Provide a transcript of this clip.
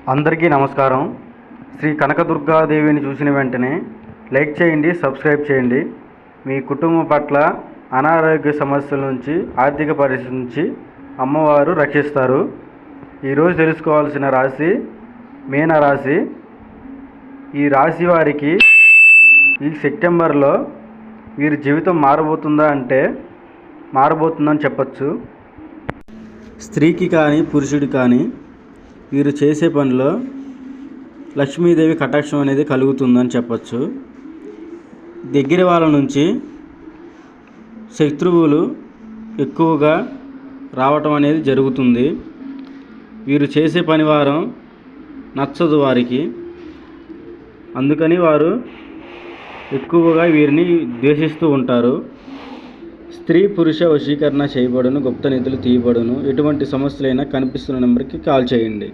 అందరికీ నమస్కారం. శ్రీ కనకదుర్గాదేవిని చూసిన వెంటనే లైక్ చేయండి, సబ్స్క్రైబ్ చేయండి. మీ కుటుంబం పట్ల అనారోగ్య సమస్యల నుంచి, ఆర్థిక పరిస్థితి నుంచి అమ్మవారు రక్షిస్తారు. ఈరోజు తెలుసుకోవాల్సిన రాశి మీనరాశి. ఈ రాశి వారికి ఈ సెప్టెంబర్లో వీరి జీవితం మారబోతుందా అంటే మారబోతుందని చెప్పచ్చు. స్త్రీకి కానీ పురుషుడి కానీ వీరు చేసే పనిలో లక్ష్మీదేవి కటాక్షం అనేది కలుగుతుందని చెప్పచ్చు. దగ్గర వాళ్ళ నుంచి శత్రువులు ఎక్కువగా రావటం అనేది జరుగుతుంది. వీరు చేసే పని వారం నచ్చదు వారికి, అందుకని వారు ఎక్కువగా వీరిని ద్వేషిస్తూ ఉంటారు. స్త్రీ పురుష వశీకరణ చేయబడును, గుప్త నిధులు తీయబడును. ఎటువంటి సమస్యలైనా కనిపిస్తున్న నెంబర్కి కాల్ చేయండి.